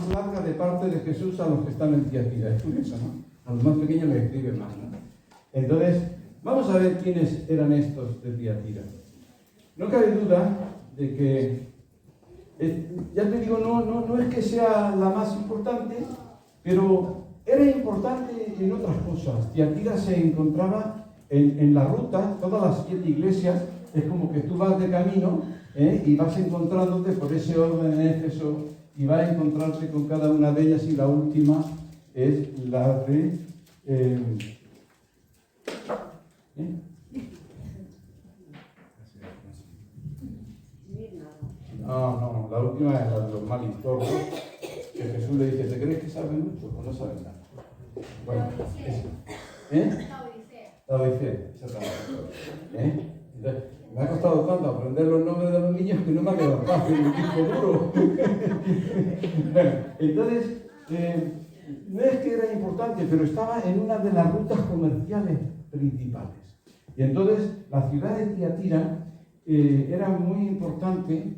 más larga de parte de Jesús a los que están en Tiatira. Es curioso, ¿no? A los más pequeños les escribe más, ¿no? Entonces, vamos a ver quiénes eran estos de Tiatira. No cabe duda de que, ya te digo, no es que sea la más importante, pero era importante en otras cosas. Tiatira se encontraba en la ruta, todas las 7 iglesias, es como que tú vas de camino y vas encontrándote por ese orden en Éfeso y vas a encontrarse con cada una de ellas, y la última es la de... No, la última es la de los malistorros, que Jesús le dice, ¿te crees que saben mucho? Pues no saben nada. Bueno, la Odisea, exactamente. Entonces, me ha costado tanto aprender los nombres de los niños que no me ha quedado fácil, un disco duro. Bueno, entonces, no es que era importante, pero estaba en una de las rutas comerciales principales. Y entonces, la ciudad de Tiatira era muy importante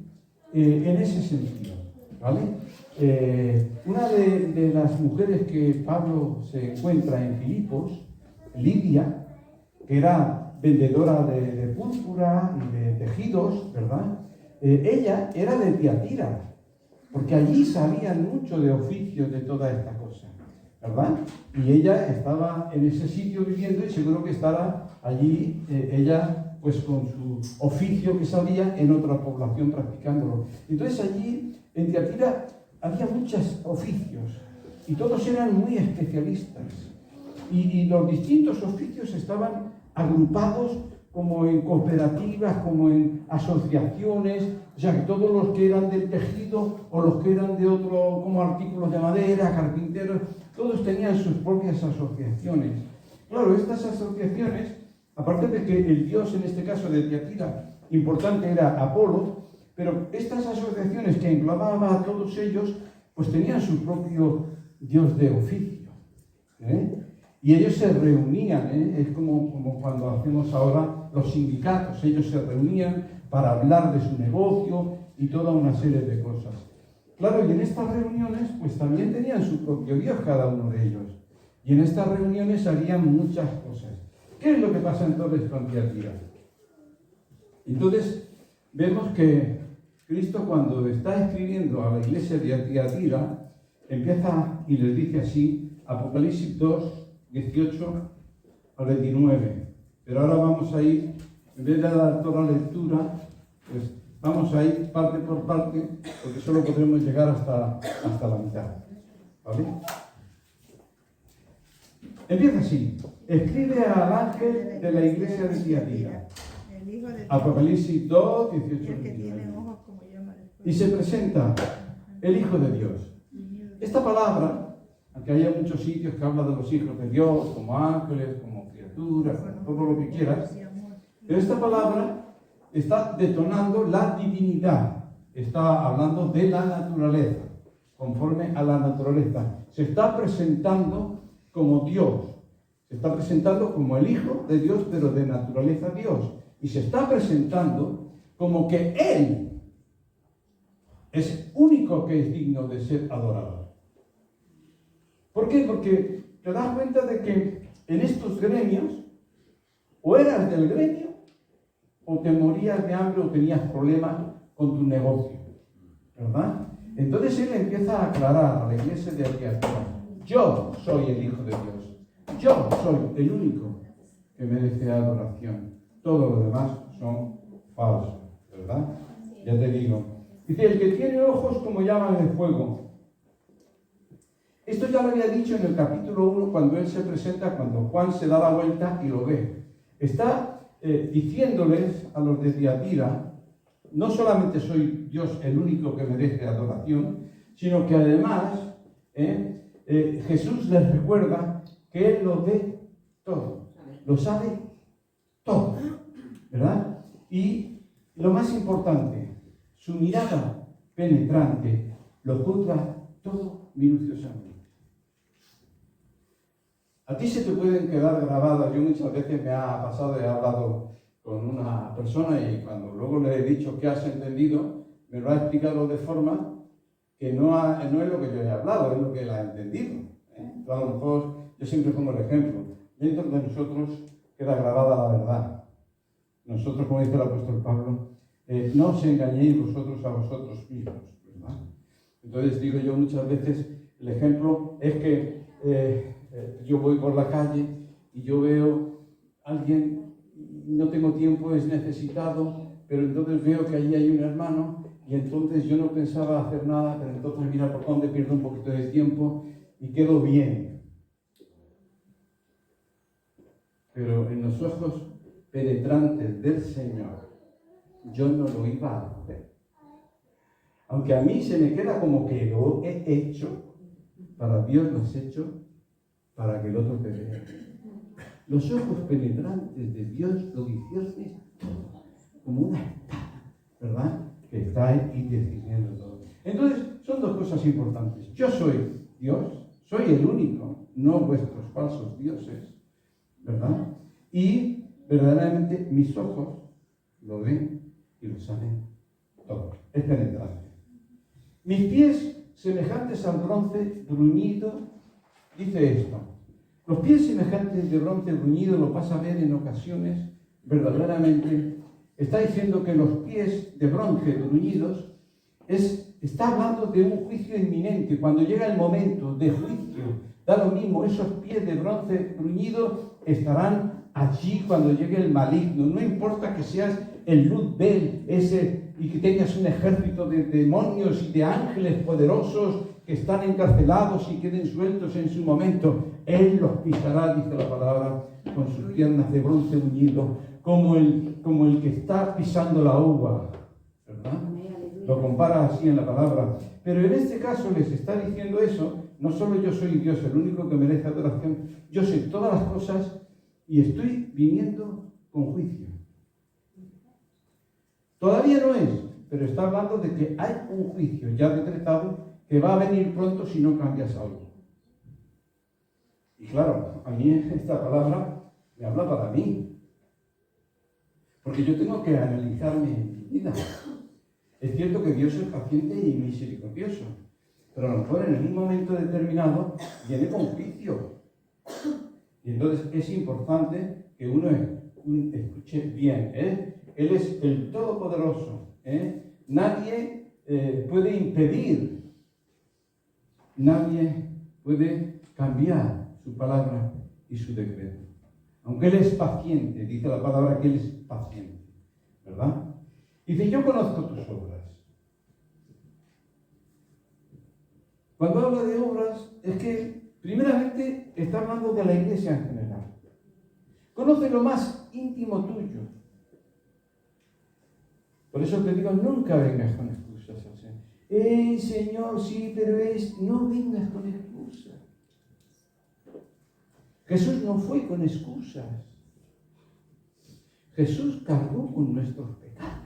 en ese sentido, ¿vale? Una de las mujeres que Pablo se encuentra en Filipos, Lidia, que era vendedora de púrpura y de tejidos, ¿verdad? Ella era de Tiatira, porque allí sabían mucho de oficios de toda esta cosa, ¿verdad? Y ella estaba en ese sitio viviendo y seguro que estará allí ella pues con su oficio que sabía en otra población practicándolo. Entonces allí en Tiatira había muchos oficios y todos eran muy especialistas. Y los distintos oficios estaban agrupados como en cooperativas, como en asociaciones, o sea que todos los que eran del tejido o los que eran de otro, como artículos de madera, carpinteros, todos tenían sus propias asociaciones. Claro, estas asociaciones, aparte de que el dios en este caso de Tiatira importante era Apolo, pero estas asociaciones que englobaban a todos ellos, pues tenían su propio dios de oficio, y ellos se reunían, es como cuando hacemos ahora los sindicatos, ellos se reunían para hablar de su negocio y toda una serie de cosas. Claro, y en estas reuniones pues también tenían su propio dios cada uno de ellos, y en estas reuniones harían muchas cosas. ¿Qué es lo que pasa entonces con Tiatira? Entonces vemos que Cristo, cuando está escribiendo a la iglesia de Tiatira, empieza y les dice así, Apocalipsis 2, 18 al 29. Pero ahora vamos a ir, en vez de dar toda la lectura, pues vamos a ir parte por parte, porque solo podremos llegar hasta la mitad. ¿Vale? Empieza así. Escribe al ángel de la iglesia de Tiatira. Apocalipsis 2, 18 al 29. Y se presenta el Hijo de Dios. Esta palabra, aunque haya muchos sitios que hablan de los hijos de Dios, como ángeles, como criaturas, todo lo que quieras, pero esta palabra está detonando la divinidad, está hablando de la naturaleza, conforme a la naturaleza. Se está presentando como Dios, se está presentando como el Hijo de Dios, pero de naturaleza Dios, y se está presentando como que Él es único que es digno de ser adorado. ¿Por qué? Porque te das cuenta de que en estos gremios, o eras del gremio, o te morías de hambre, o tenías problemas con tu negocio, ¿verdad? Entonces él empieza a aclarar a la iglesia de Tiatira: yo soy el Hijo de Dios, yo soy el único que merece adoración, todo lo demás son falsos, ¿verdad? Ya te digo. Dice, el que tiene ojos como llamas de fuego. Esto ya lo había dicho en el capítulo 1, cuando él se presenta, cuando Juan se da la vuelta y lo ve. Está diciéndoles a los de Tiatira, no solamente soy Dios el único que merece adoración, sino que además Jesús les recuerda que Él lo ve todo, lo sabe todo, ¿verdad? Y lo más importante, su mirada penetrante lo juzga todo minuciosamente. A ti se te pueden quedar grabadas. Yo muchas veces me ha pasado, he hablado con una persona y cuando luego le he dicho qué has entendido, me lo ha explicado de forma que no es lo que yo he hablado, es lo que él ha entendido. Entonces, a lo mejor yo siempre pongo el ejemplo. Dentro de nosotros queda grabada la verdad. Nosotros, como dice el apóstol Pablo, no os engañéis vosotros a vosotros mismos, ¿verdad? Entonces digo yo muchas veces, el ejemplo es que yo voy por la calle y yo veo a alguien, no tengo tiempo, es necesitado, pero entonces veo que allí hay un hermano y entonces yo no pensaba hacer nada, pero entonces mira por dónde pierdo un poquito de tiempo y quedo bien. Pero en los ojos penetrantes del Señor, yo no lo iba a hacer. Aunque a mí se me queda como que lo he hecho, para Dios lo has hecho para que el otro te vea. Los ojos penetrantes de Dios lo discierne todo, como una espada, ¿verdad? Que está ahí discerniendo todo. Entonces, son dos cosas importantes. Yo soy Dios, soy el único, no vuestros falsos dioses, ¿verdad? Y verdaderamente mis ojos lo ven y lo saben todo. Es penetrante. Mis pies, semejantes al bronce bruñido, dice esto. Los pies semejantes de bronce bruñido lo vas a ver en ocasiones, verdaderamente. Está diciendo que los pies de bronce bruñidos está hablando de un juicio inminente. Cuando llega el momento de juicio, da lo mismo, esos pies de bronce bruñido estarán allí cuando llegue el maligno. No importa que seas el Luzbel ese y que tengas un ejército de demonios y de ángeles poderosos que están encarcelados y queden sueltos en su momento. Él los pisará, dice la palabra, con sus piernas de bronce bruñido, como el que está pisando la uva, ¿verdad? Lo compara así en la palabra. Pero en este caso les está diciendo eso. No solo yo soy Dios, el único que merece adoración. Yo sé todas las cosas y estoy viniendo con juicio. Todavía no es, pero está hablando de que hay un juicio ya decretado que va a venir pronto si no cambias algo. Y claro, a mí esta palabra me habla para mí. Porque yo tengo que analizarme en mi vida. Es cierto que Dios es paciente y misericordioso, pero a lo mejor en un momento determinado viene con juicio. Y entonces es importante que uno escuche bien. Él es el Todopoderoso. Nadie puede impedir, nadie puede cambiar su palabra y su decreto. Aunque Él es paciente, dice la palabra que Él es paciente, ¿verdad? Dice, yo conozco tus obras. Cuando habla de obras, es que primeramente está hablando de la iglesia en general. Conoce lo más íntimo tuyo. Por eso te digo, nunca vengas con excusas al Señor. Señor, sí, pero no vengas con excusas. Jesús no fue con excusas. Jesús cargó con nuestros pecados.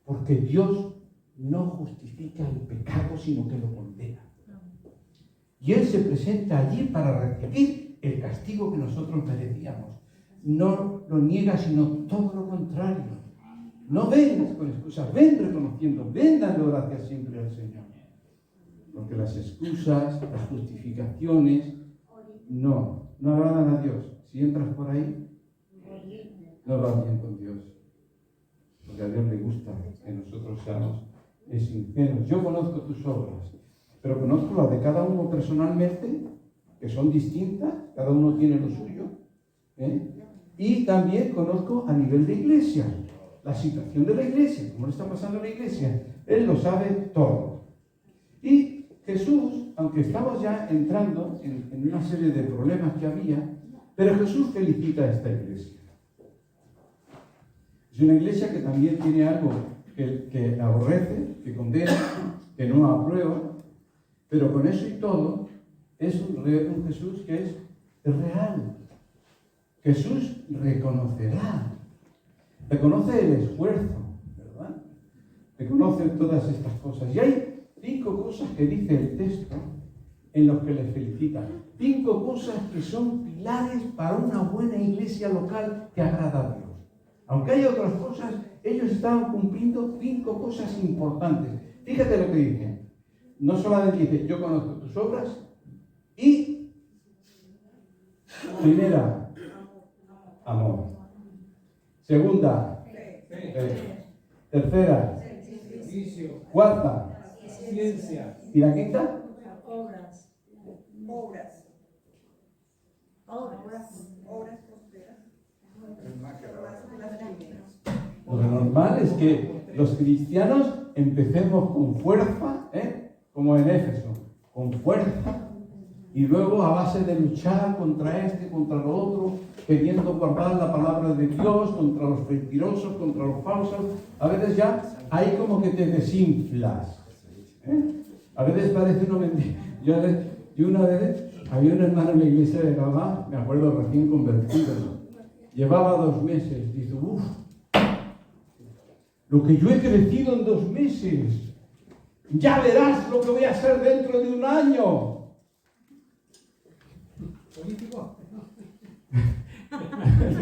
Porque Dios no justifica el pecado, sino que lo condena. Y Él se presenta allí para recibir el castigo que nosotros merecíamos. No lo niega, sino todo lo contrario. No vengas con excusas, ven reconociendo, ven dando gracias siempre al Señor. Porque las excusas, las justificaciones, no agradan a Dios. Si entras por ahí, no vas bien con Dios. Porque a Dios le gusta que nosotros seamos sinceros. Yo conozco tus obras, pero conozco las de cada uno personalmente, que son distintas, cada uno tiene lo suyo. Y también conozco a nivel de iglesia, la situación de la iglesia, cómo le está pasando a la iglesia. Él lo sabe todo. Y Jesús, aunque estamos ya entrando en una serie de problemas que había, pero Jesús felicita a esta iglesia. Es una iglesia que también tiene algo que aborrece, que condena, que no aprueba, pero con eso y todo, es un Jesús que es real. Jesús reconocerá, reconoce el esfuerzo, ¿verdad? Reconoce todas estas cosas. Y hay 5 cosas que dice el texto en los que les felicitan. 5 cosas que son pilares para una buena iglesia local que agrada a Dios. Aunque hay otras cosas, ellos estaban cumpliendo 5 cosas importantes. Fíjate lo que dice. No solamente dice, yo conozco tus obras, y primera, amor. Segunda, fe. Tercera, cuarta, Ciencia. ¿y la quinta? Obras. Obras. Obras. Obras prósperas. Lo normal es que los cristianos empecemos con fuerza, como en Éfeso, con fuerza, y luego a base de luchar contra este, contra lo otro, queriendo guardar la palabra de Dios, contra los mentirosos, contra los falsos, a veces ya ahí como que te desinflas. A veces parece una mentira. Yo una vez había un hermano en la iglesia de Gabá, me acuerdo, recién convertido, llevaba 2 meses, dice, uff, lo que yo he crecido en 2 meses, ya verás lo que voy a hacer dentro de 1 año. ¿Político?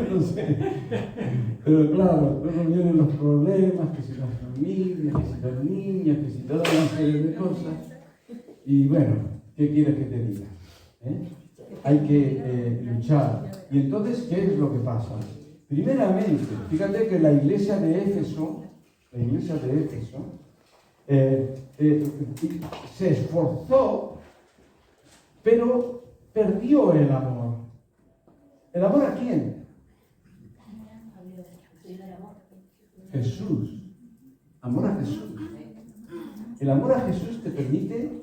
No sé, pero claro, luego vienen los problemas, que si las familias, que si los niños, que si toda una serie de cosas, y bueno, ¿qué quieres que te diga? Hay que luchar. Y entonces, ¿qué es lo que pasa? Primeramente, fíjate que la iglesia de Éfeso, se esforzó, pero perdió el amor. ¿El amor a quién? Jesús. Amor a Jesús. El amor a Jesús te permite,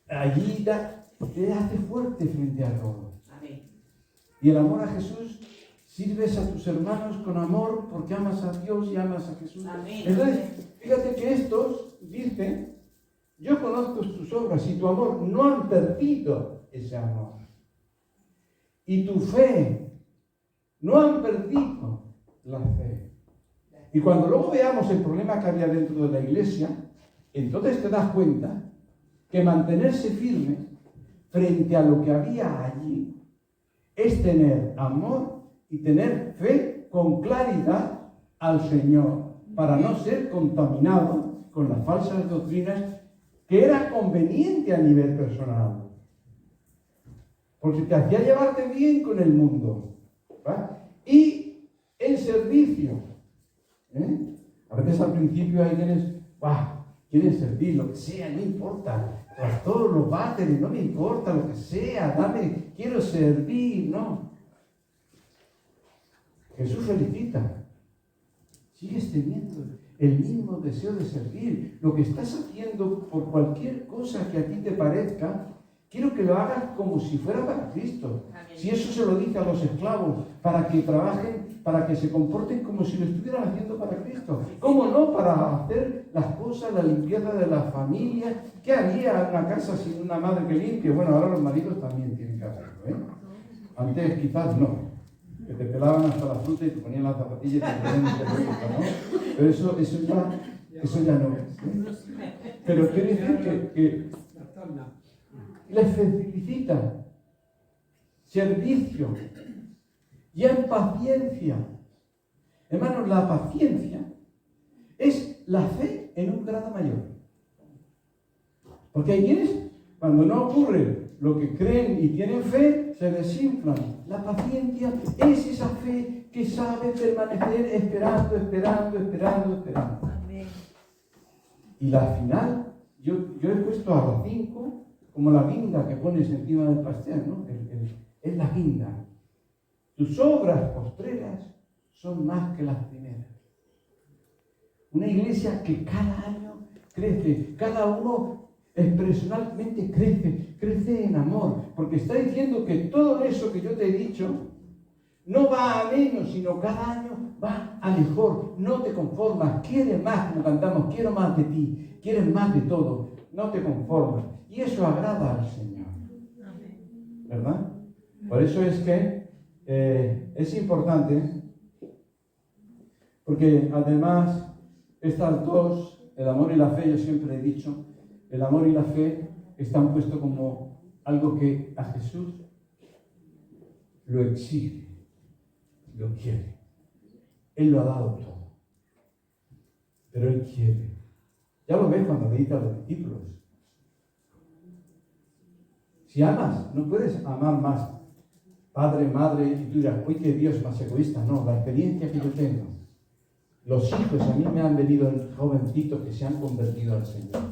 allí te hace fuerte frente a todo. Y el amor a Jesús, sirves a tus hermanos con amor porque amas a Dios y amas a Jesús. Entonces, fíjate que estos dicen, yo conozco tus obras y tu amor, no han perdido ese amor. Y tu fe, no han perdido la fe. Y cuando luego veamos el problema que había dentro de la iglesia, entonces te das cuenta que mantenerse firme frente a lo que había allí es tener amor y tener fe con claridad al Señor, para no ser contaminado con las falsas doctrinas que era conveniente a nivel personal. Porque te hacía llevarte bien con el mundo. ¿Va? Y en servicio. A veces al principio hay quienes, quieren servir, lo que sea, no importa. Pastor, los váteres, no me importa, lo que sea, dame, quiero servir, no. Jesús felicita. Sigues teniendo el mismo deseo de servir. Lo que estás haciendo por cualquier cosa que a ti te parezca, quiero que lo hagas como si fuera para Cristo. Si eso se lo dice a los esclavos, para que trabajen, para que se comporten como si lo estuvieran haciendo para Cristo. ¿Cómo no? Para hacer las cosas, la limpieza de la familia. ¿Qué haría una casa sin una madre que limpie? Bueno, ahora los maridos también tienen que hacerlo, Antes quizás no. Que te pelaban hasta la fruta y te ponían la zapatilla y te ponían el terrorista, ¿no? Pero eso ya no. Pero quiere decir que les felicita. Servicio. Y en paciencia. Hermanos, la paciencia es la fe en un grado mayor. Porque hay quienes, cuando no ocurre lo que creen y tienen fe, se desinflan. La paciencia es esa fe que sabe permanecer esperando. Amén. Y la final, yo he puesto a las 5 como la guinda que pones encima del pastel, ¿no? Es la guinda. Tus obras postreras son más que las primeras. Una iglesia que cada año crece, cada uno personalmente crece en amor, porque está diciendo que todo eso que yo te he dicho no va a menos, sino cada año va a mejor. No te conformas, quieres más, como cantamos, quiero más de ti, quieres más de todo, no te conformas. Y eso agrada al Señor, ¿verdad? Por eso es que es importante, porque además estas dos, el amor y la fe, yo siempre he dicho, el amor y la fe están puestos como algo que a Jesús lo exige, lo quiere. Él lo ha dado todo, pero Él quiere Ya lo ves cuando le dice a los discípulos. Si amas, no puedes amar más padre, madre, y tú dirás, uy, que Dios más egoísta. No, la experiencia que yo tengo. Los hijos a mí me han venido jovencitos que se han convertido al Señor.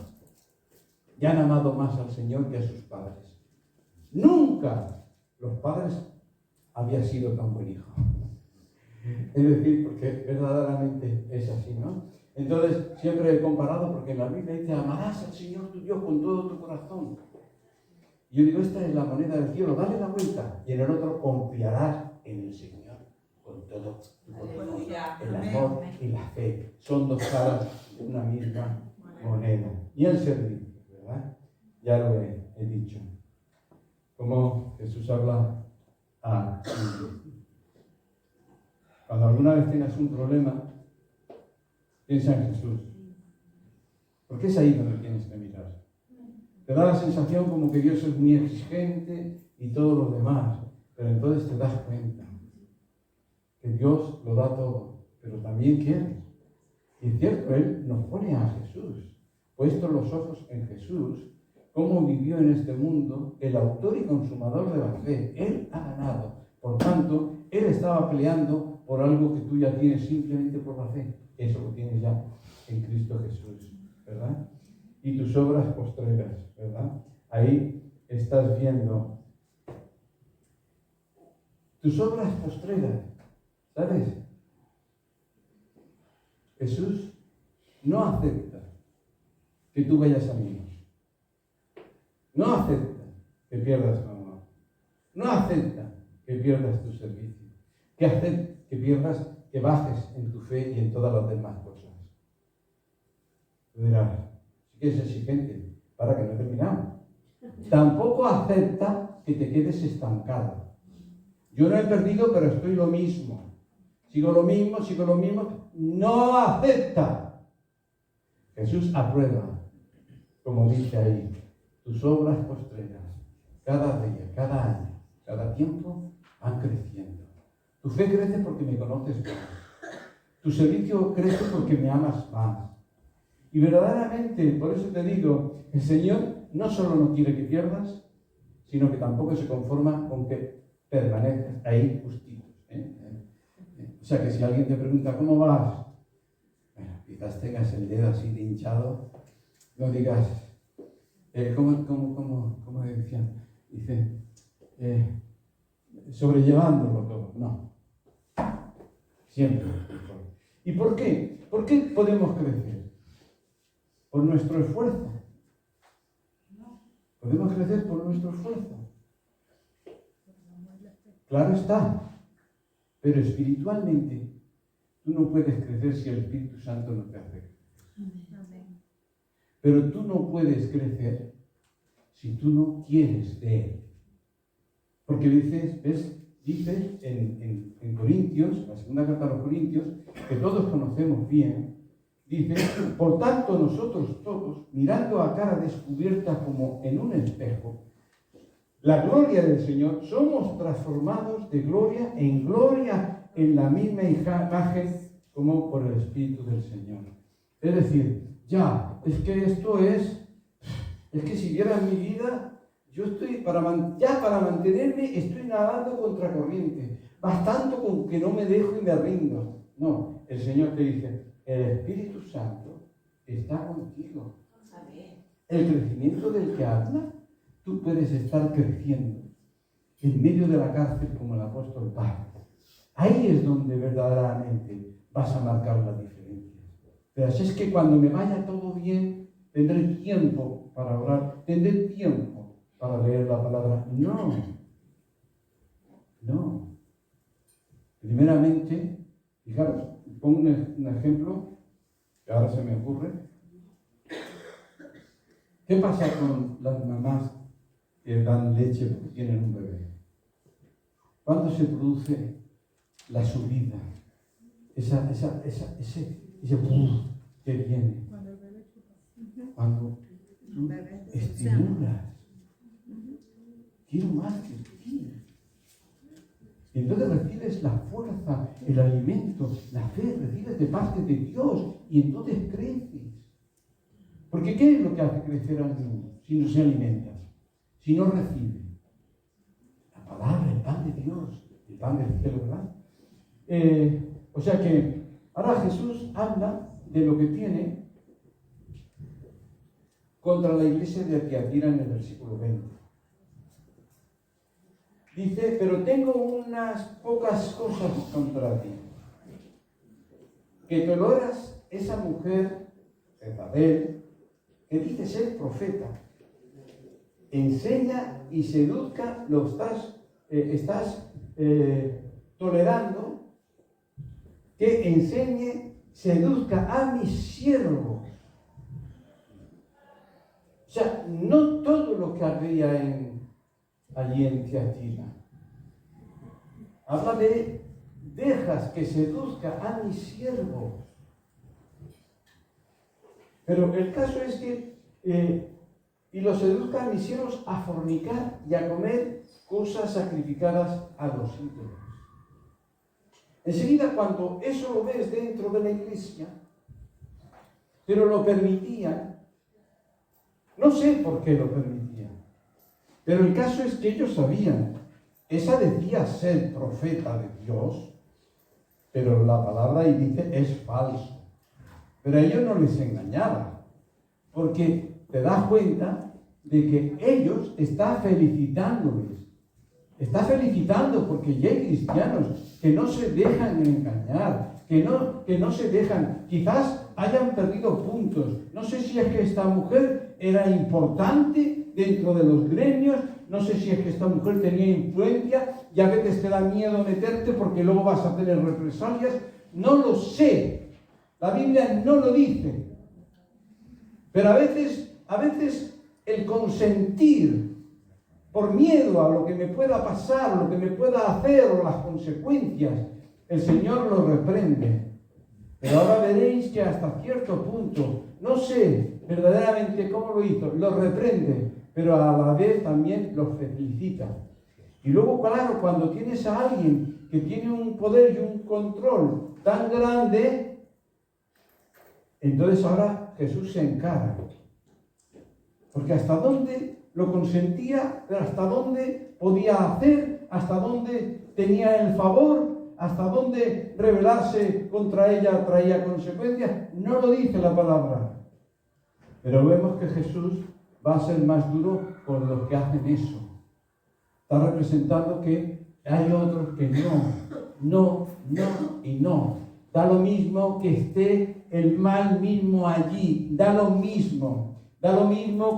Y han amado más al Señor que a sus padres. Nunca los padres había sido tan buen hijo. Es decir, porque verdaderamente es así, ¿no? Entonces, siempre he comparado, porque en la Biblia dice, amarás al Señor tu Dios con todo tu corazón. Y yo digo, esta es la moneda del cielo, dale la vuelta. Y en el otro, confiarás en el Señor con todo tu corazón. El amor y la fe son dos caras de una misma moneda. Y el servicio, ¿verdad? Ya lo he dicho. Como Jesús habla a... Cuando alguna vez tengas un problema, piensa en Jesús. Porque es ahí donde tienes que mirar. Te da la sensación como que Dios es muy exigente y todo lo demás. Pero entonces te das cuenta que Dios lo da todo, pero también quiere. Y es cierto, Él nos pone a Jesús. Puestos los ojos en Jesús, cómo vivió en este mundo, el autor y consumador de la fe. Él ha ganado. Por tanto, Él estaba peleando por algo que tú ya tienes simplemente por la fe. Eso lo tienes ya en Cristo Jesús, ¿verdad? Y tus obras postreras, ¿verdad? Ahí estás viendo tus obras postreras, ¿sabes? Jesús no acepta que tú vayas a menos. No acepta que pierdas tu amor. No acepta que pierdas tu servicio. Que pierdas, que bajes en tu fe y en todas las demás cosas. Tú dirás, sí que es exigente, para que no terminamos. Tampoco acepta que te quedes estancado. Yo no he perdido, pero estoy lo mismo. Sigo lo mismo. No acepta. Jesús aprueba, como dice ahí, tus obras postreras, cada día, cada año, cada tiempo, van creciendo. Tu fe crece porque me conoces más. Tu servicio crece porque me amas más. Y verdaderamente, por eso te digo, el Señor no solo no quiere que pierdas, sino que tampoco se conforma con que permanezcas ahí justitos. O sea que si alguien te pregunta, ¿cómo vas? Bueno, quizás tengas el dedo así de hinchado, no digas, ¿cómo decían? Dice, sobrellevándolo todo. No. Siempre. ¿Y por qué? ¿Por qué podemos crecer? Por nuestro esfuerzo. Podemos crecer por nuestro esfuerzo. Claro está. Pero espiritualmente, tú no puedes crecer si el Espíritu Santo no te hace crecer. Pero tú no puedes crecer si tú no quieres de Él. Porque dice en Corintios, la segunda carta a los Corintios, que todos conocemos bien, dice, por tanto nosotros todos, mirando a cara descubierta como en un espejo, la gloria del Señor, somos transformados de gloria en la misma imagen como por el Espíritu del Señor. Es decir, es que si vieran mi vida, yo estoy, para mantenerme, estoy nadando contra corriente, bastando con que no me dejo y me rindo. No, el Señor te dice, el Espíritu Santo está contigo. El crecimiento del que habla, tú puedes estar creciendo en medio de la cárcel como el apóstol Pablo. Ahí es donde verdaderamente vas a marcar la diferencia. Pero así es que cuando me vaya todo bien, tendré tiempo para orar, tendré tiempo para leer la palabra. No. Primeramente, fijaros, pongo un ejemplo que ahora se me ocurre. ¿Qué pasa con las mamás que dan leche porque tienen un bebé? ¿Cuándo se produce la subida? Ese boom que viene. Cuando tú estimulas. Quiero más que ti. Y entonces recibes la fuerza, el alimento, la fe, recibes de parte de Dios y entonces creces. Porque ¿qué es lo que hace crecer al niño si no se alimenta? Si no recibe la palabra, el pan de Dios, el pan del cielo, ¿verdad? O sea que ahora Jesús habla de lo que tiene contra la iglesia de Tiatira en el versículo 20. Dice, pero tengo unas pocas cosas contra ti. Que toleras esa mujer, Jezabel, que dice ser profeta, enseña y seduzca, lo estás tolerando, que enseñe, seduzca a mis siervos. O sea, no todo lo que había allí en Tiatira. Habla de dejas que seduzca a mis siervos. Pero el caso es que y los seduzca a mis siervos a fornicar y a comer cosas sacrificadas a los ídolos. Enseguida, cuando eso lo ves dentro de la iglesia, pero lo permitían, no sé por qué lo permitían, pero el caso es que ellos sabían, esa decía ser profeta de Dios, pero la palabra ahí dice es falso. Pero a ellos no les engañaba, porque te das cuenta de que ellos están felicitándoles. Está felicitando porque ya hay cristianos que no se dejan engañar, que no se dejan, quizás hayan perdido puntos. No sé si es que esta mujer era importante dentro de los gremios, no sé si es que esta mujer tenía influencia y a veces te da miedo meterte porque luego vas a tener represalias. No lo sé, la Biblia no lo dice. Pero a veces el consentir por miedo a lo que me pueda pasar, lo que me pueda hacer o las consecuencias, el Señor lo reprende. Pero ahora veréis que hasta cierto punto, no sé verdaderamente cómo lo hizo, lo reprende, pero a la vez también lo felicita. Y luego, claro, cuando tienes a alguien que tiene un poder y un control tan grande, entonces ahora Jesús se encarga. Porque hasta dónde lo consentía, hasta dónde podía hacer, hasta dónde tenía el favor, hasta dónde rebelarse contra ella traía consecuencias, no lo dice la palabra. Pero vemos que Jesús va a ser más duro con los que hacen eso. Está representando que hay otros que no y no. Da lo mismo que esté el mal mismo allí, da lo mismo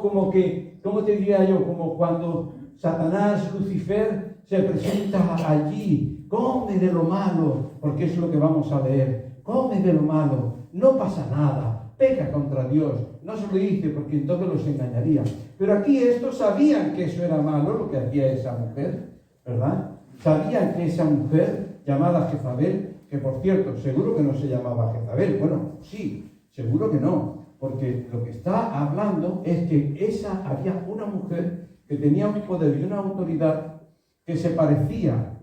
como que, ¿cómo te diría yo? Como cuando Satanás, Lucifer, se presenta allí, come de lo malo, porque es lo que vamos a leer, come de lo malo, no pasa nada, peca contra Dios, no se lo dice porque entonces los engañaría. Pero aquí estos sabían que eso era malo, lo que hacía esa mujer, ¿verdad? Sabían que esa mujer llamada Jezabel, que por cierto, seguro que no se llamaba Jezabel, bueno, sí, seguro que no, porque lo que está hablando es que había una mujer que tenía un poder y una autoridad que se parecía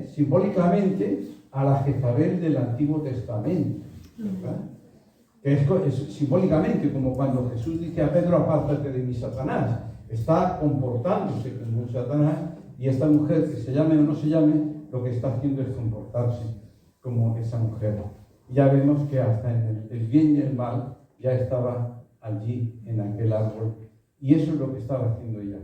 simbólicamente a la Jezabel del Antiguo Testamento, ¿verdad? Es simbólicamente como cuando Jesús dice a Pedro, apártate de mí, Satanás. Está comportándose como un Satanás, y esta mujer, que se llame o no se llame, lo que está haciendo es comportarse como esa mujer. Ya vemos que hasta en el bien y el mal ya estaba allí en aquel árbol, y eso es lo que estaba haciendo ella,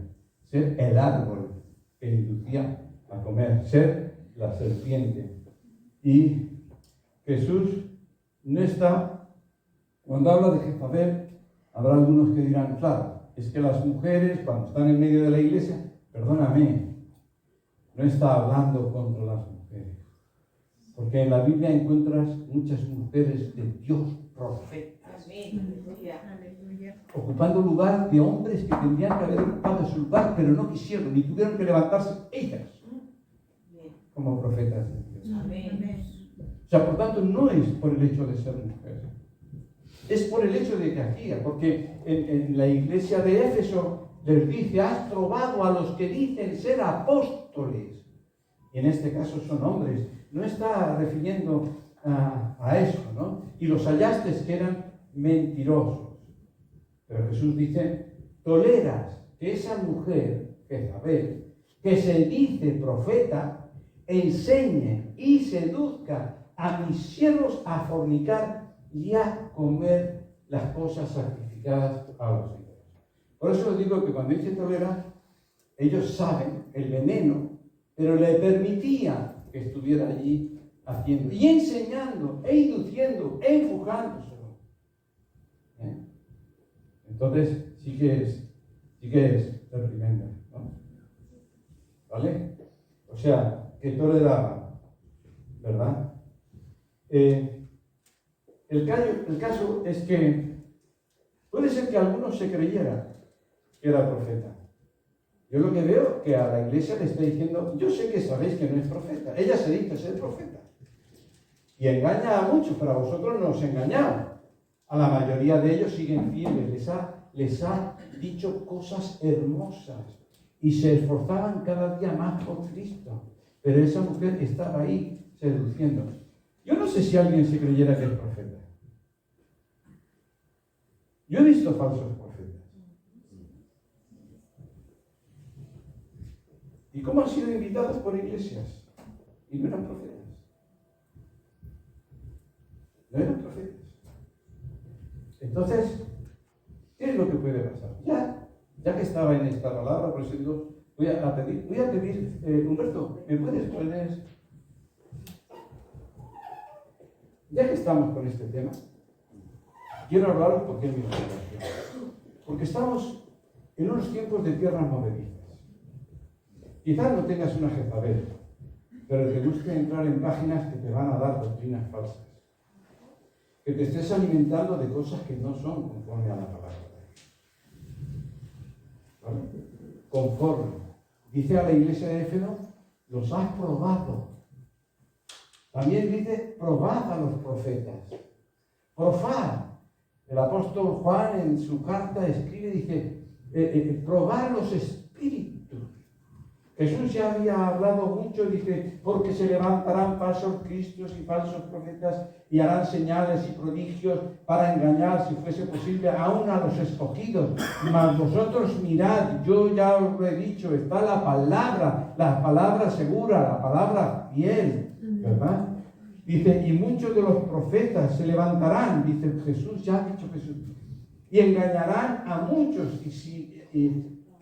ser el árbol que inducía a comer, ser la serpiente. Y Jesús no está, cuando habla de Jezabel, habrá algunos que dirán, claro, es que las mujeres cuando están en medio de la iglesia, perdóname, no está hablando contra las mujeres, porque en la Biblia encuentras muchas mujeres de Dios, profetas, ocupando lugar de hombres que tendrían que haber ocupado su lugar, pero no quisieron, ni tuvieron que levantarse ellas como profetas de Dios. Amén. O sea, por tanto, no es por el hecho de ser mujer, es por el hecho de que hacía, porque en la iglesia de Éfeso les dice, has probado a los que dicen ser apóstoles, y en este caso son hombres. No está refiriendo a eso, ¿no? Y los hallaste que eran mentirosos. Pero Jesús dice, toleras que esa mujer, Jezabel, que se dice profeta, enseñe y seduzca a mis siervos a fornicar y a comer las cosas sacrificadas a los ídolos. Por eso les digo que cuando dice tolerar, ellos saben el veneno, pero le permitía que estuviera allí haciendo y enseñando, e induciendo, e empujándoselo. Entonces, sí que es reprimenda, ¿no? ¿Vale? O sea, que toleraba, ¿verdad? El caso es que puede ser que algunos se creyeran que era profeta. Yo lo que veo que a la iglesia le está diciendo, yo sé que sabéis que no es profeta. Ella se dice ser profeta. Y engaña a muchos, pero a vosotros no os engañado. A la mayoría de ellos siguen fieles. Les ha dicho cosas hermosas. Y se esforzaban cada día más por Cristo. Pero esa mujer estaba ahí seduciendo. Yo no sé si alguien se creyera que es profeta. Yo he visto falsos profetas. ¿Y cómo han sido invitados por iglesias? Y no eran profetas. No eran profetas. Entonces, ¿qué es lo que puede pasar? Ya que estaba en esta palabra, por eso digo, voy a pedir, Humberto, ¿me puedes poner? Ya que estamos con este tema, quiero hablaros por qué mi revelación. Porque estamos en unos tiempos de tierras movedizas. Quizás no tengas una Jezabel, pero te guste entrar en páginas que te van a dar doctrinas falsas. Que te estés alimentando de cosas que no son conforme a la palabra. ¿Vale? Conforme. Dice a la iglesia de Éfeso, los has probado. También dice, probad a los profetas. Profad. El apóstol Juan en su carta escribe, dice, probad los espíritus. Jesús ya había hablado mucho, dice, porque se levantarán falsos cristos y falsos profetas y harán señales y prodigios para engañar, si fuese posible, aún a los escogidos. Mas vosotros mirad, yo ya os lo he dicho, está la palabra segura, la palabra fiel, ¿verdad? Dice, y muchos de los profetas se levantarán, dice Jesús, ya ha dicho Jesús, y engañarán a muchos,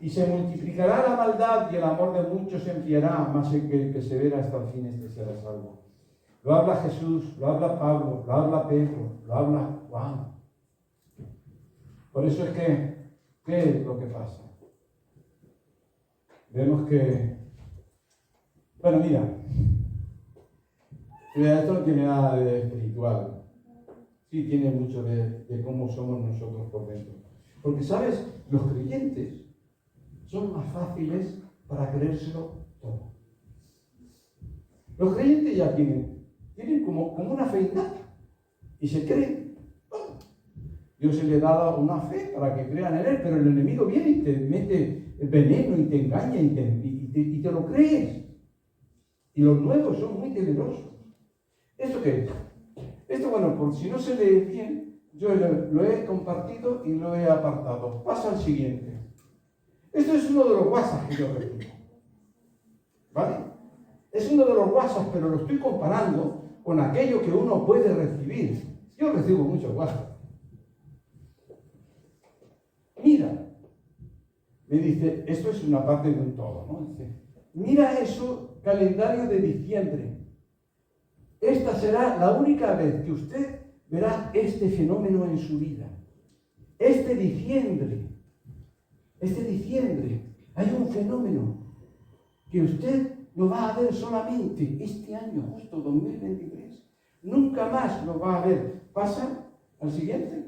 y se multiplicará la maldad y el amor de muchos se enfriará, mas el que persevera hasta el fin, este será salvo. Lo habla Jesús, lo habla Pablo, lo habla Pedro, lo habla Juan. Por eso es que, ¿qué es lo que pasa? Vemos que, bueno, mira, esto no tiene nada de espiritual. Sí tiene mucho de cómo somos nosotros por dentro. Porque, ¿sabes? Los creyentes son más fáciles para creérselo todo. Los creyentes ya tienen como una fe innata y se creen todo. Dios se le ha dado una fe para que crean en Él, pero el enemigo viene y te mete el veneno y te engaña y te lo crees. Y los nuevos son muy temerosos. ¿Esto qué es? Esto, bueno, por si no se lee bien, yo lo he compartido y lo he apartado. Pasa al siguiente. Esto es uno de los WhatsApp que yo recibo. ¿Vale? Es uno de los WhatsApp, pero lo estoy comparando con aquello que uno puede recibir. Yo recibo muchos WhatsApp. Mira, me dice, esto es una parte de un todo, ¿no? Dice, mira eso, calendario de diciembre. Esta será la única vez que usted verá este fenómeno en su vida. Este diciembre, hay un fenómeno que usted lo va a ver solamente este año, justo 2023. Nunca más lo va a ver. ¿Pasa al siguiente?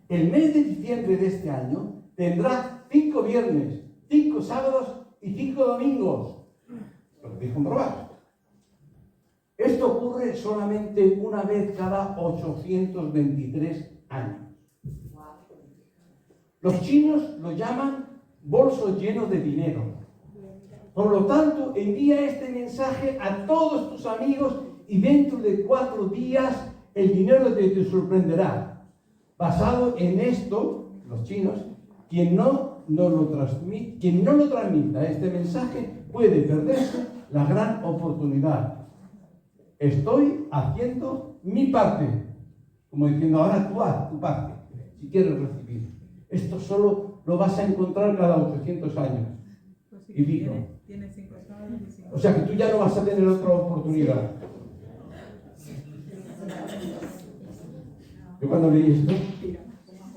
El mes de diciembre de este año tendrá 5 viernes, 5 sábados y 5 domingos. Lo podéis comprobar. Esto ocurre solamente una vez cada 823 años. Los chinos lo llaman bolso lleno de dinero. Por lo tanto, envía este mensaje a todos tus amigos y dentro de 4 días el dinero te sorprenderá. basado en esto, los chinos, quien no lo transmita este mensaje puede perderse la gran oportunidad. Estoy haciendo mi parte, como diciendo, ahora tú haz tu parte, si quieres recibir. Esto solo lo vas a encontrar cada 800 años. Pues sí, Y pico. tiene 5 sábados y 5. O sea que tú ya no vas a tener otra oportunidad. Yo cuando leí esto,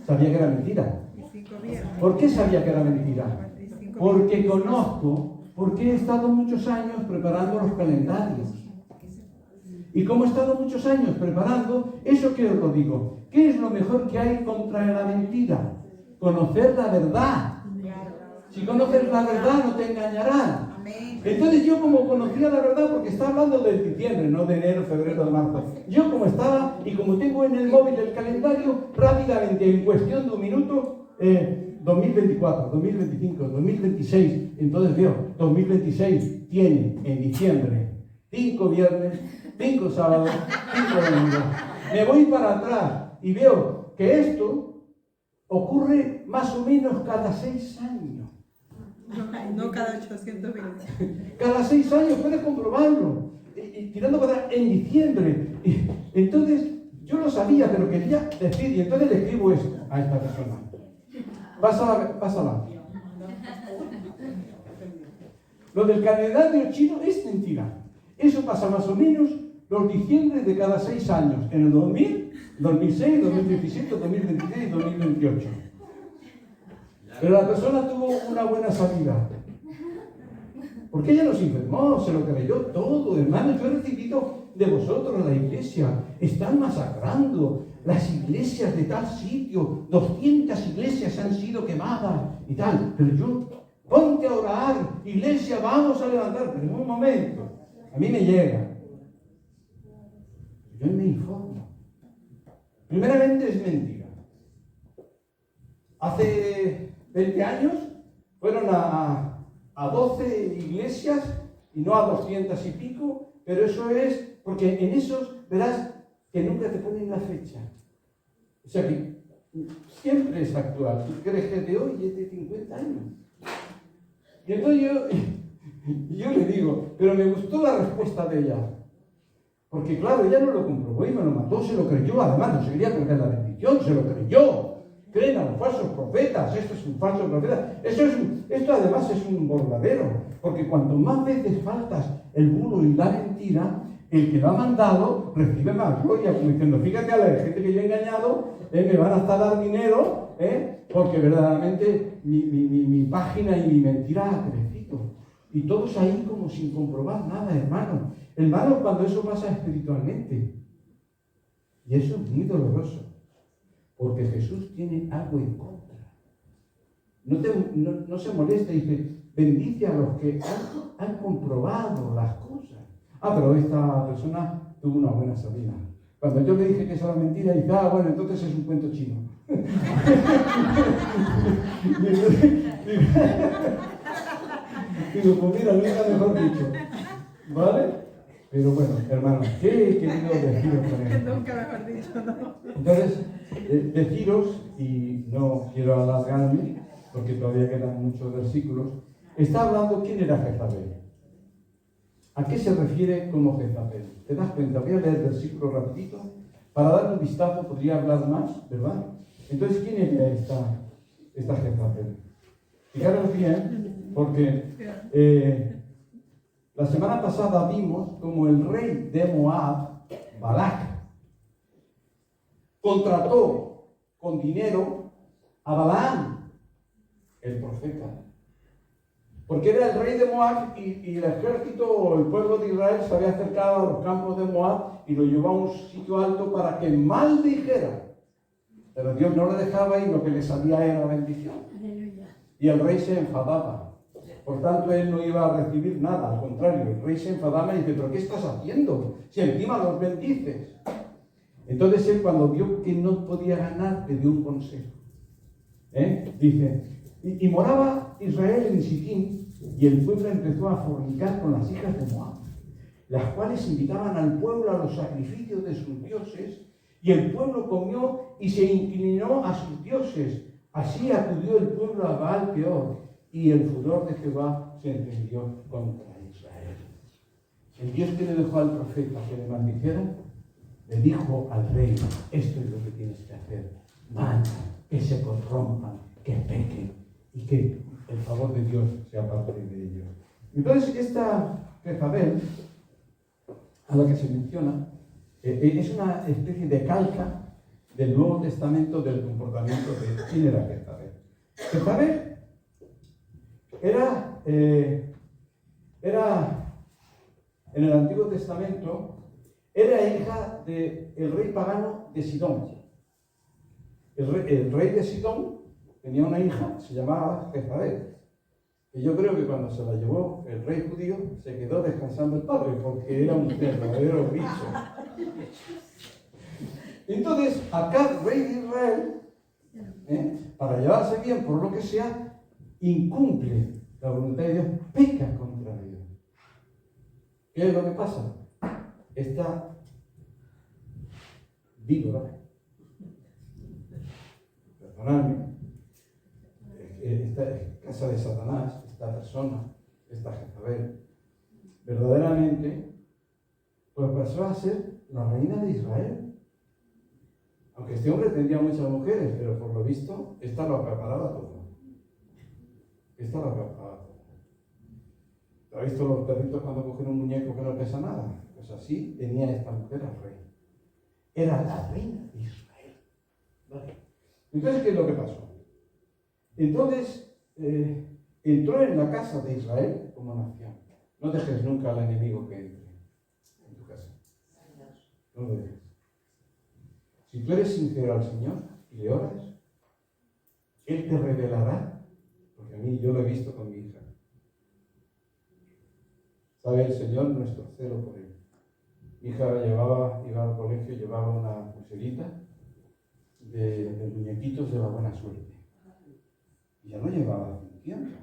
sabía que era mentira. Y 5 viernes. ¿Por qué sabía que era mentira? Y 5 Porque conozco, porque he estado muchos años preparando los calendarios. Y como he estado muchos años preparando, eso que os lo digo, ¿qué es lo mejor que hay contra la mentira? Conocer la verdad. Si conoces la verdad, no te engañarán. Amén. Entonces yo como conocía la verdad, porque está hablando de diciembre, no de enero, febrero, de marzo. Yo como estaba, y como tengo en el móvil el calendario, rápidamente, en cuestión de un minuto, 2024, 2025, 2026, entonces veo, 2026 tiene en diciembre 5 viernes, 5 sábados, 5 domingos. Me voy para atrás y veo que esto ocurre más o menos cada 6 años. No cada 820. Cada 6 años puedes comprobarlo. Y tirando para atrás, en diciembre. Entonces, yo lo sabía, pero quería decir, y entonces le escribo esto a esta persona. Pásala. Lo del calendario chino es mentira. Eso pasa más o menos los diciembres de cada 6 años. En el 2000, 2006, 2017, 2023 y 2028. Pero la persona tuvo una buena salida. Porque ella nos informó, se lo creyó todo, hermano. Yo he recibido de vosotros la iglesia. Están masacrando las iglesias de tal sitio. 200 iglesias han sido quemadas y tal. Pero yo, ponte a orar, iglesia, vamos a levantar. Pero en un momento, a mí me llega. Yo me informo. Primeramente es mentira. Hace 20 años fueron a 12 iglesias y no a 200 y pico, pero eso es porque en esos verás que nunca te ponen la fecha. O sea que siempre es actual. Tú crees que es de hoy y es de 50 años. Y entonces yo le digo, pero me gustó la respuesta de ella. Porque claro, ella no lo comprobó y me lo mató, se lo creyó, además no se quería perder la bendición, se lo creyó. Creen a los falsos profetas, esto es un falso profeta, esto además es un burladero, porque cuanto más veces faltas el bulo y la mentira, el que lo ha mandado recibe más gloria, como diciendo, fíjate a la gente que yo he engañado, me van hasta dar dinero, porque verdaderamente mi página y mi mentira ha crecido. Y todos ahí como sin comprobar nada, hermano. Hermano, cuando eso pasa espiritualmente. Y eso es muy doloroso. Porque Jesús tiene algo en contra. No se molesta y dice, bendice a los que han comprobado las cosas. Pero esta persona tuvo una buena salida. Cuando yo le dije que eso era mentira, dice, bueno, entonces es un cuento chino. Digo, pues mira, nunca mejor dicho. ¿Vale? Pero bueno, hermanos, ¿qué he querido deciros con esto? Nunca mejor dicho, no. Entonces, deciros, y no quiero alargarme, porque todavía quedan muchos versículos, está hablando quién era Jezabel. ¿A qué se refiere como Jezabel? ¿Te das cuenta? Voy a leer el versículo rapidito. Para dar un vistazo podría hablar más, ¿verdad? Entonces, ¿quién era esta Jezabel? Fijaros bien, porque la semana pasada vimos como el rey de Moab, Balac, contrató con dinero a Balaam, el profeta. Porque era el rey de Moab y el ejército o el pueblo de Israel se había acercado a los campos de Moab y lo llevó a un sitio alto para que maldijera. Pero Dios no le dejaba y lo que le salía era bendición. Y el rey se enfadaba. Por tanto, él no iba a recibir nada. Al contrario, el rey se enfadaba y dice, ¿pero qué estás haciendo? Si encima los bendices. Entonces él, cuando vio que no podía ganar, le dio un consejo. Dice, y moraba Israel en Siquim, y el pueblo empezó a fornicar con las hijas de Moab, las cuales invitaban al pueblo a los sacrificios de sus dioses, Y el pueblo comió y se inclinó a sus dioses. Así acudió el pueblo a Baal Peor, y el furor de Jehová se encendió contra Israel. El Dios que le dejó al profeta que le maldijera, le dijo al rey: esto es lo que tienes que hacer. Manda que se corrompan, que pequen, y que el favor de Dios sea parte de ellos. Entonces, esta Jezabel, a la que se menciona, es una especie de calca del Nuevo Testamento del comportamiento de quién era Jezabel. Jezabel era en el Antiguo Testamento, era hija del rey pagano de Sidón. El rey de Sidón tenía una hija, se llamaba Jezabel. Y yo creo que cuando se la llevó el rey judío, se quedó descansando el padre, porque era un verdadero bicho. Entonces, acá el rey de Israel, para llevarse bien por lo que sea, incumple la voluntad de Dios, peca contra Dios. ¿Qué es lo que pasa? Esta víbora, perdonadme, esta casa de Satanás, esta persona, esta Jezabel, verdaderamente, pues pasó a ser la reina de Israel. Aunque este hombre tendría muchas mujeres, pero por lo visto, esta lo acaparaba todo. Esta lo acaparaba todo. ¿Has visto los perritos cuando cogen un muñeco que no pesa nada? Pues así tenía esta mujer al rey. Era la reina de Israel. ¿Vale? Entonces, ¿qué es lo que pasó? Entonces, entró en la casa de Israel como nación. No dejes nunca al enemigo que entre en tu casa. No lo dejes. Si tú eres sincero al Señor y le oras, Él te revelará, porque a mí yo lo he visto con mi hija. Sabe el Señor nuestro celo por Él. Mi hija iba al colegio, llevaba una pulserita de muñequitos de la buena suerte. Y ya lo llevaba hace un tiempo.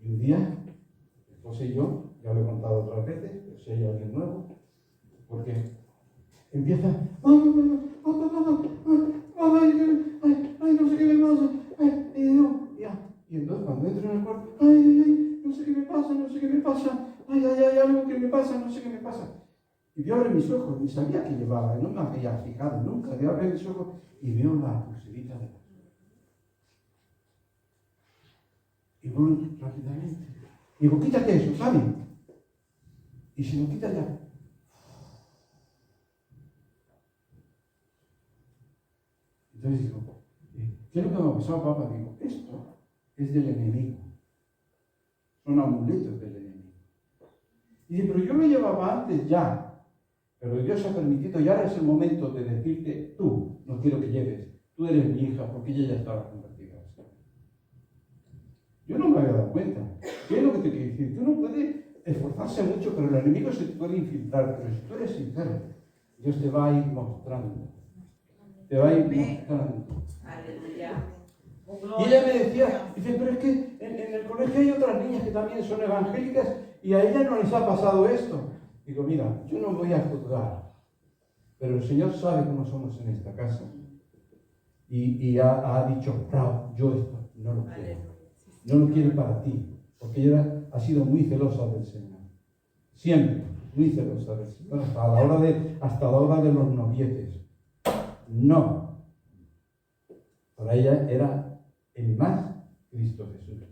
Y un día, mi esposa y yo, ya lo he contado otras veces, pero si hay alguien nuevo, porque empieza, ay, no sé qué me pasa, y entonces cuando entro en el cuarto, no sé qué me pasa, hay algo que me pasa, no sé qué me pasa. Y yo abro mis ojos, ni sabía que llevaba, no me había fijado nunca, yo abro mis ojos y veo la pulserita de la suerte. Y voy rápidamente, digo, quítate eso, ¿sabes? Y si lo quita ya. Entonces digo, ¿qué es lo que me ha pasado, papá? Digo, esto es del enemigo. Son amuletos del enemigo. Y dice, pero yo lo llevaba antes ya. Pero Dios ha permitido, y ahora es el momento de decirte, tú, no quiero que lleves, tú eres mi hija, porque ella ya estaba convertida. Yo no me había dado cuenta. ¿Qué es lo que te quiero decir? Tú no puedes esforzarse mucho, pero el enemigo se te puede infiltrar. Pero si tú eres sincero, Dios te va a ir mostrando. Te va a ir mostrando. Aleluya. Y ella me decía, dice, pero es que en el colegio hay otras niñas que también son evangélicas y a ellas no les ha pasado esto. Digo, mira, yo no voy a juzgar, pero el Señor sabe cómo somos en esta casa. Y ha dicho, claro, yo esto no lo quiero. No lo quiero para ti, porque ella ha sido muy celosa del Señor. Siempre, muy celosa del Señor, hasta la hora de los novietes. No. Para ella era el más Cristo Jesús.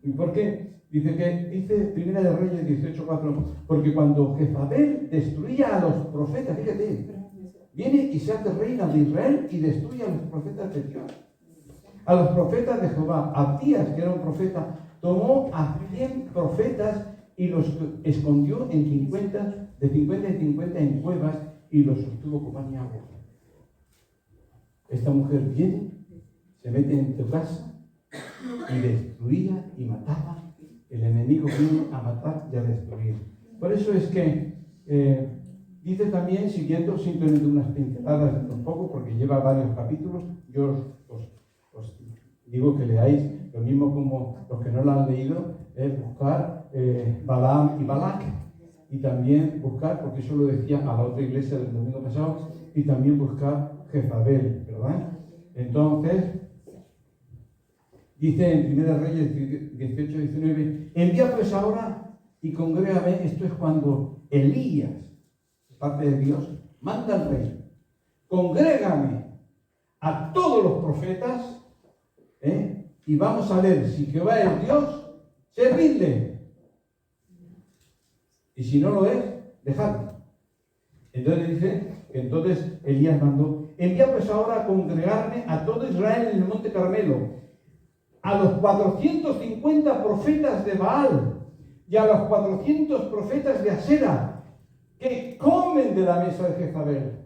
¿Y por qué? Dice Primera de Reyes 18:4, porque cuando Jezabel destruía a los profetas, fíjate, viene y se hace reina de Israel y destruye a los profetas de Dios. A los profetas de Jehová. Abdías, que era un profeta, tomó a 100 profetas y los escondió de 50 en 50 en cuevas y los sostuvo con pan y agua. Esta mujer viene, se mete en tu casa y destruía y mataba. El enemigo viene a matar y a destruir. Por eso es que dice también, siguiendo simplemente unas pinceladas de un poco, porque lleva varios capítulos, yo os digo que leáis, lo mismo como los que no lo han leído, es buscar Balaam y Balac. y también buscar, porque eso lo decía a la otra iglesia del domingo pasado, y también buscar Jezabel, ¿verdad? Entonces, dice en 1 Reyes 18-19, envía pues ahora y congrégame. Esto es cuando Elías, parte de Dios, manda al rey, congrégame a todos los profetas, y vamos a ver si Jehová es Dios, servidle, y si no lo es, dejadlo. Entonces dice, entonces Elías mandó, envía pues ahora a congregarme a todo Israel en el monte Carmelo, a los 450 profetas de Baal y a los 400 profetas de Asera, que comen de la mesa de Jezabel.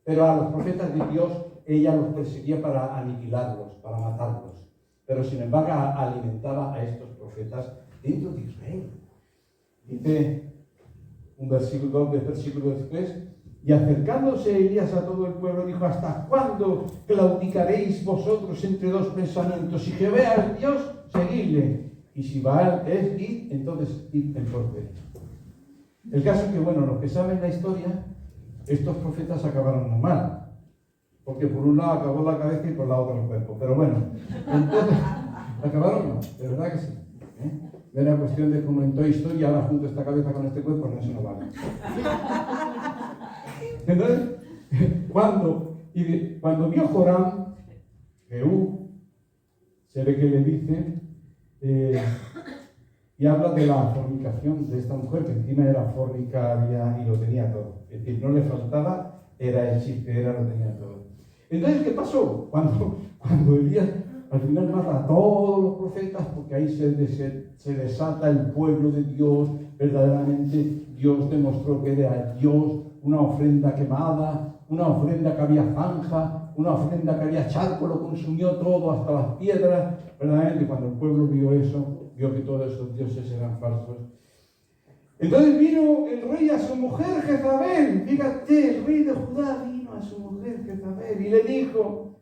Pero a los profetas de Dios ella los perseguía para aniquilarlos, para matarlos. Pero sin embargo alimentaba a estos profetas dentro de Israel. Dice un versículo, 2 versículos después, y acercándose Elías a todo el pueblo, dijo, ¿hasta cuándo claudicaréis vosotros entre dos pensamientos? Si Jehová es Dios, seguidle, y si Baal es, id, entonces id en pos de él. El caso es que, bueno, los que saben la historia, estos profetas acabaron muy mal, porque por un lado acabó la cabeza y por la otra el cuerpo, pero bueno, entonces acabaron mal, de verdad que sí. Era cuestión de como en Toy Story, ahora junto esta cabeza con este cuerpo, no, eso no vale. Entonces, cuando vio Joram, Jehú, se ve que le dice, y habla de la fornicación de esta mujer, que encima era fornicaria y lo tenía todo. Es decir, no le faltaba, era hechicera, lo tenía todo. Entonces, ¿qué pasó? Cuando Elías al final mata a todos los profetas, porque ahí se desata el pueblo de Dios, verdaderamente Dios demostró que era Dios, una ofrenda quemada, una ofrenda que había zanja, una ofrenda que había charco, lo consumió todo hasta las piedras. Verdaderamente cuando el pueblo vio eso, vio que todos esos dioses eran falsos. Entonces vino el rey a su mujer Jezabel, fíjate, el rey de Judá vino a su mujer Jezabel y le dijo,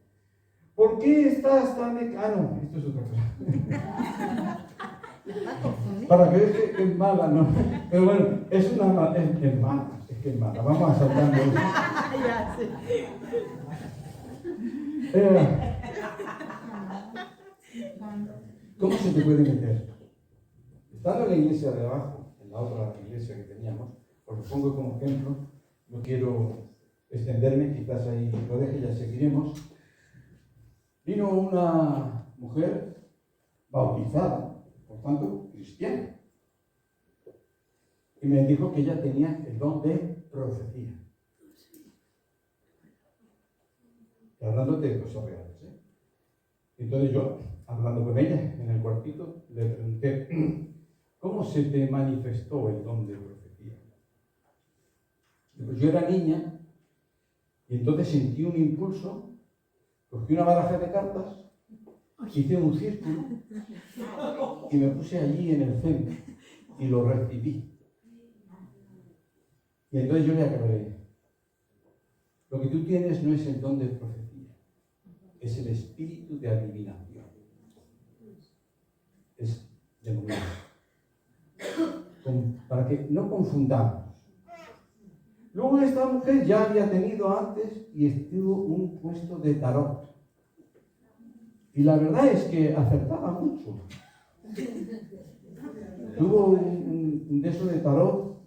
¿por qué estás tan... no, esto es otra cosa. Para que veas que es mala, ¿no? Pero bueno, es mala, es que es mala. Vamos a saltarlo. Ya, sí. ¿Cómo se te puede meter? Estando en la iglesia de abajo, en la otra iglesia que teníamos, os lo pongo como ejemplo, no quiero extenderme, quizás ahí lo deje, ya seguiremos. Vino una mujer bautizada, por tanto, cristiana, y me dijo que ella tenía el don de profecía. Y hablándote de cosas reales, Entonces yo, hablando con ella en el cuartito, le pregunté, ¿cómo se te manifestó el don de profecía? Pues yo era niña, y entonces sentí un impulso, cogí una baraja de cartas, hice un círculo, y me puse allí en el centro, y lo recibí. Y entonces yo le aclaré, lo que tú tienes no es el don de profecía, es el espíritu de adivinación. Es demoníaco. Para que no confundamos. Luego esta mujer ya había tenido antes y estuvo un puesto de tarot. Y la verdad es que acertaba mucho. Tuvo un de eso de tarot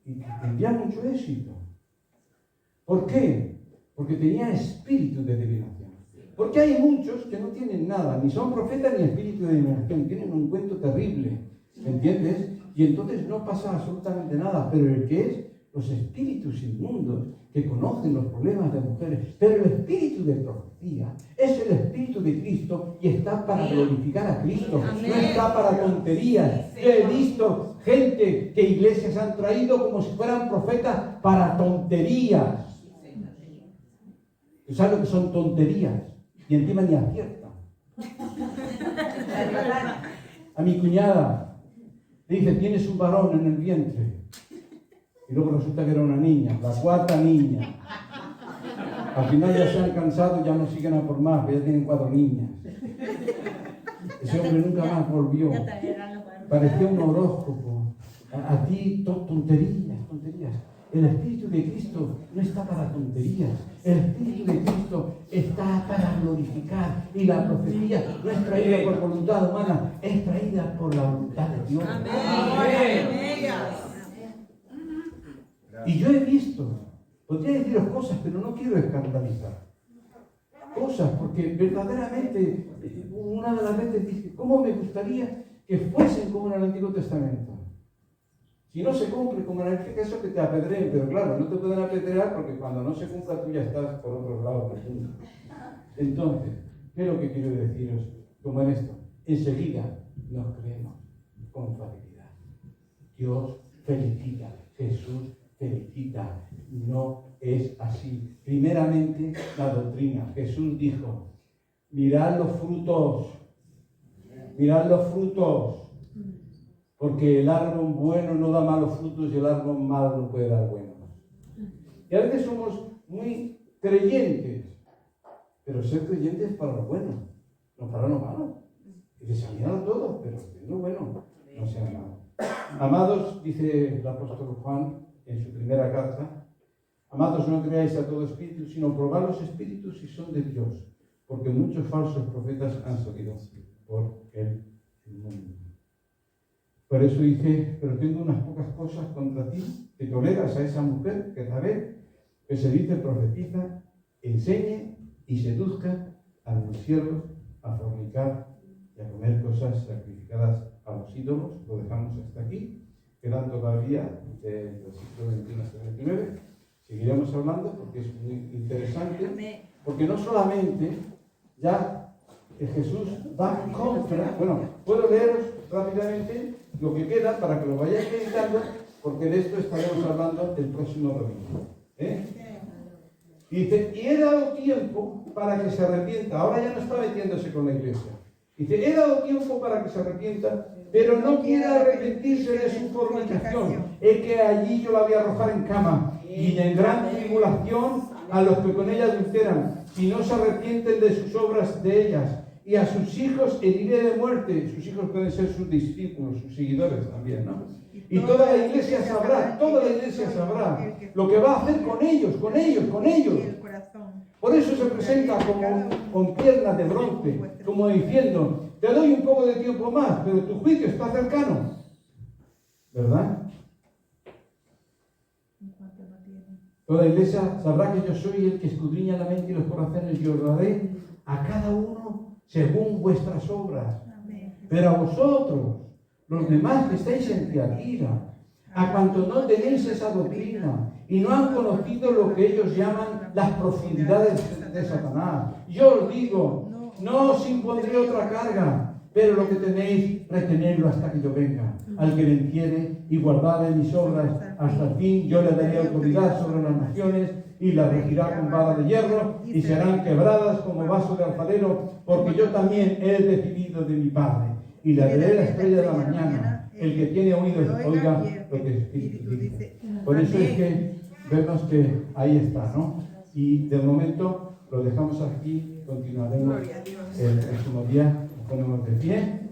y tendría mucho éxito. ¿Por qué? Porque tenía espíritu de adivinación. Porque hay muchos que no tienen nada, ni son profetas ni espíritu de adivinación, tienen un cuento terrible, ¿me entiendes? Y entonces no pasa absolutamente nada, pero el que es los espíritus inmundos que conocen los problemas de mujeres, pero el espíritu de profecía es el espíritu de Cristo y está para glorificar a Cristo, no está para tonterías. Yo he visto gente que iglesias han traído como si fueran profetas para tonterías. ¿Tú sabes lo que son tonterías? Y encima ni aciertan. A mi cuñada le dice, tienes un varón en el vientre. Y luego resulta que era una niña, la cuarta niña. Al final ya se han cansado, ya no siguen a por más, ya tienen 4 niñas. Ese hombre nunca más volvió. Parecía un horóscopo. a ti tonterías, tonterías. El Espíritu de Cristo no está para tonterías. El Espíritu de Cristo está para glorificar. Y la profecía no es traída por voluntad humana, es traída por la voluntad de Dios. Y yo he visto, podría deciros cosas, pero no quiero escandalizar. Cosas, porque verdaderamente, una de las veces dije, ¿cómo me gustaría que fuesen como en el Antiguo Testamento? Si no se cumple como en el Antiguo, eso que te apedreen, pero claro, no te pueden apedrear porque cuando no se cumpla tú ya estás por otro lado del mundo. Entonces, ¿qué es lo que quiero deciros? Como en esto, enseguida nos creemos con facilidad. Dios felicita, Jesús felicita. No es así. Primeramente, la doctrina. Jesús dijo, mirad los frutos, porque el árbol bueno no da malos frutos y el árbol malo no puede dar buenos. Y a veces somos muy creyentes, pero ser creyentes es para lo bueno, no para lo malo. Y desayunar todo, pero es lo bueno, no sea malo. Amados, dice el apóstol Juan en su primera carta, amados, no creáis a todo espíritu, sino probad los espíritus si son de Dios, porque muchos falsos profetas han salido por el mundo. Por eso dice, pero tengo unas pocas cosas contra ti, que toleras a esa mujer, que Jezabel, que se dice profetiza, enseñe y seduzca a los siervos a fornicar y a comer cosas sacrificadas a los ídolos. Lo dejamos hasta aquí. Quedan todavía del versículo 21 hasta 29. Seguiremos hablando porque es muy interesante. Porque no solamente ya Jesús va contra... Bueno, puedo leeros rápidamente lo que queda para que lo vayáis meditando, porque de esto estaremos hablando el próximo domingo. Dice, y he dado tiempo para que se arrepienta. Ahora ya no está metiéndose con la iglesia. Dice, he dado tiempo para que se arrepienta, pero no quiere arrepentirse de su fornicación. Es que allí yo la voy a arrojar en cama y en gran tribulación a los que con ella adulteran, si no se arrepienten de sus obras de ellas. Y a sus hijos heriré de muerte. Sus hijos pueden ser sus discípulos, sus seguidores también, ¿no? Y toda la iglesia sabrá lo que va a hacer con ellos. Por eso se presenta como con piernas de bronce, como diciendo, te doy un poco de tiempo más, pero tu juicio está cercano. ¿Verdad? Toda la iglesia sabrá que yo soy el que escudriña la mente y los corazones, y os daré a cada uno según vuestras obras. Pero a vosotros, los demás que estáis en Tiatira, a cuanto no tenéis esa doctrina y no han conocido lo que ellos llaman las profundidades de Satanás, yo os digo, no os impondré otra carga, pero lo que tenéis, retenedlo hasta que yo venga. Al que venciere y guardare mis obras hasta el fin, yo le daré autoridad sobre las naciones y las regirá con vara de hierro y serán quebradas como vaso de alfarero, porque yo también he decidido de mi Padre y le daré la estrella de la mañana. El que tiene oídos oiga lo que el Espíritu dice. Por eso es que vemos que ahí está, ¿no? Y de momento lo dejamos aquí, continuaremos el próximo día, nos ponemos de pie.